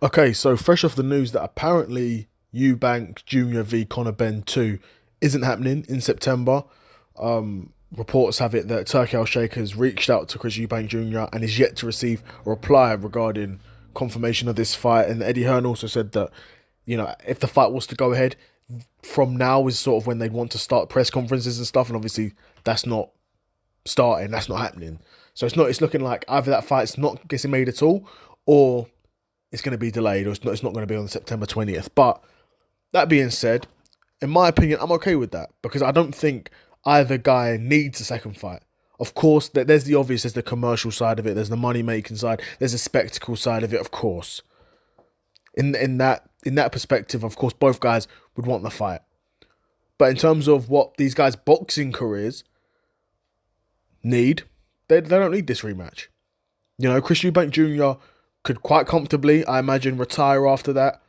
Okay, so fresh off the news that apparently Eubank Jr v Conor Benn 2 isn't happening in September. Reports have it that Turkey Al Sheikh has reached out to Chris Eubank Jr. and is yet to receive a reply regarding confirmation of this fight. And Eddie Hearn also said that, if the fight was to go ahead, from now is sort of when they'd want to start press conferences and stuff. And obviously, that's not starting, that's not happening. So it's looking like either that fight's not getting made at all, or it's going to be delayed, or it's not going to be on September 20th. But that being said, in my opinion, I'm okay with that because I don't think either guy needs a second fight. Of course, there's the obvious, there's the commercial side of it, there's the money making side, there's the spectacle side of it. Of course, in that perspective, of course, both guys would want the fight. But in terms of what these guys' boxing careers need, they don't need this rematch. Chris Eubank Jr. could quite comfortably, I imagine, retire after that.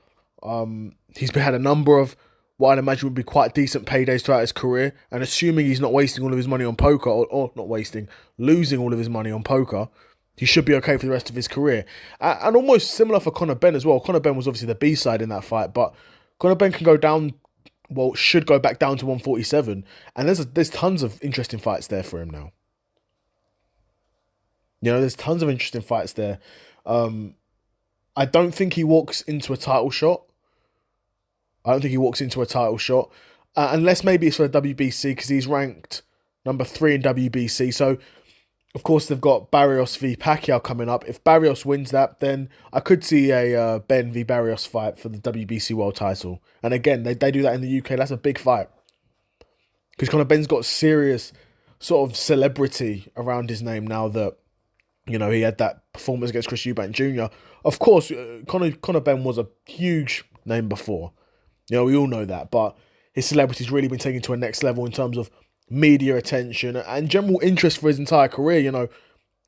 He's had a number of what I'd imagine would be quite decent paydays throughout his career, and assuming he's not wasting all of his money on poker, or not wasting, losing all of his money on poker, he should be okay for the rest of his career. And almost similar for Conor Benn as well. Conor Benn was obviously the B-side in that fight, but Conor Benn can go down, should go back down to 147, and there's tons of interesting fights there for him now. There's tons of interesting fights there. I don't think he walks into a title shot. Unless maybe it's for the WBC because he's ranked number 3 in WBC. So, of course, they've got Barrios v Pacquiao coming up. If Barrios wins that, then I could see a Benn v Barrios fight for the WBC world title. And again, they do that in the UK. That's a big fight because Conor Benn's got serious sort of celebrity around his name now that he had that performance against Chris Eubank Jr. Of course, Conor Benn was a huge name before. We all know that. But his celebrity's really been taken to a next level in terms of media attention and general interest for his entire career.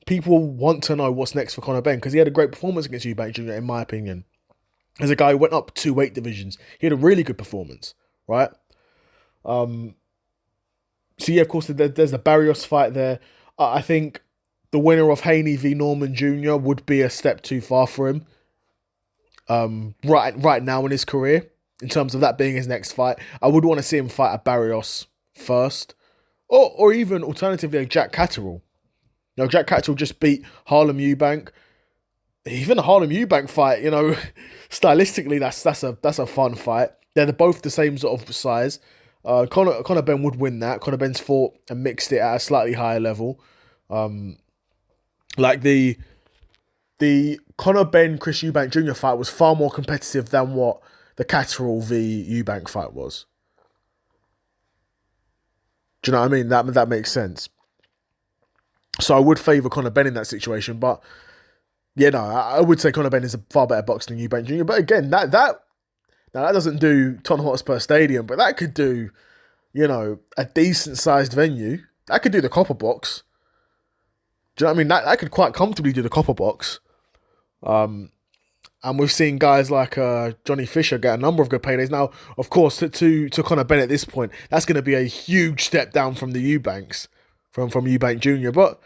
People want to know what's next for Conor Benn because he had a great performance against Eubank Jr., in my opinion. As a guy who went up 2 weight divisions, he had a really good performance, right? So, yeah, of course, there's the Barrios fight there. I think the winner of Haney v Norman Jr. would be a step too far for him right now in his career, in terms of that being his next fight. I would want to see him fight a Barrios first, or even alternatively a Jack Catterall. Jack Catterall just beat Harlem Eubank. Even a Harlem Eubank fight, stylistically, that's a fun fight. They're both the same sort of size. Conor Benn would win that. Conor Benn's fought and mixed it at a slightly higher level. Like the Conor Benn Chris Eubank Jr. fight was far more competitive than what the Catterall v Eubank fight was. Do you know what I mean? That makes sense. So I would favour Conor Benn in that situation, but I would say Conor Benn is a far better boxer than Eubank Jr. But again, that doesn't do Tottenham Hotspur Stadium, but that could do, a decent sized venue. That could do the Copper Box. Do you know what I mean? That could quite comfortably do the Copper Box. And we've seen guys like Johnny Fisher get a number of good paydays. Now, of course, to Conor Benn at this point, that's going to be a huge step down from the Eubanks, from Eubank Jr. But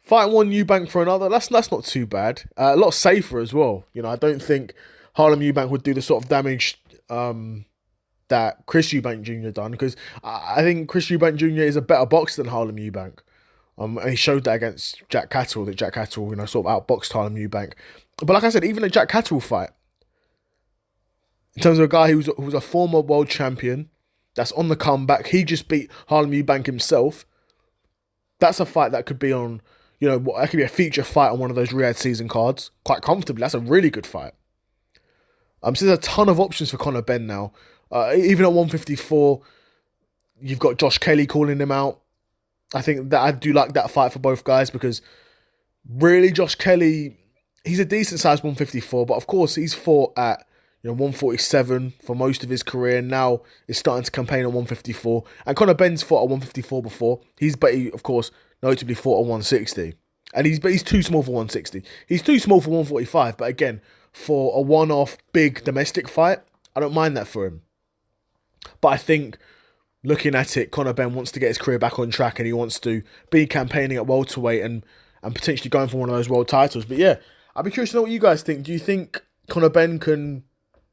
fighting one Eubank for another, that's not too bad. A lot safer as well. I don't think Harlem Eubank would do the sort of damage that Chris Eubank Jr. done, because I think Chris Eubank Jr. is a better boxer than Harlem Eubank. And he showed that against Jack Catterall, that Jack Catterall, sort of outboxed Harlem Eubank. But like I said, even a Jack Catterall fight, in terms of a guy who's a former world champion, that's on the comeback, he just beat Harlem Eubank himself. That's a fight that could be on, that could be a feature fight on one of those Riyadh season cards, quite comfortably. That's a really good fight. So there's a ton of options for Conor Benn now. Even at 154, you've got Josh Kelly calling him out. I think that I do like that fight for both guys because really Josh Kelly, he's a decent sized 154, but of course he's fought at 147 for most of his career and now is starting to campaign at 154. And Conor Benn's fought at 154 before. He, of course, notably fought at 160. And he's too small for 160. He's too small for 145, but again, for a one-off big domestic fight, I don't mind that for him. But I think, looking at it, Conor Benn wants to get his career back on track and he wants to be campaigning at welterweight and potentially going for one of those world titles. But yeah, I'd be curious to know what you guys think. Do you think Conor Benn can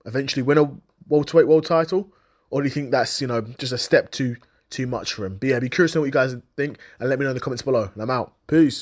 eventually win a welterweight world title, or do you think that's just a step too much for him? But yeah, be curious to know what you guys think, and let me know in the comments below. And I'm out. Peace.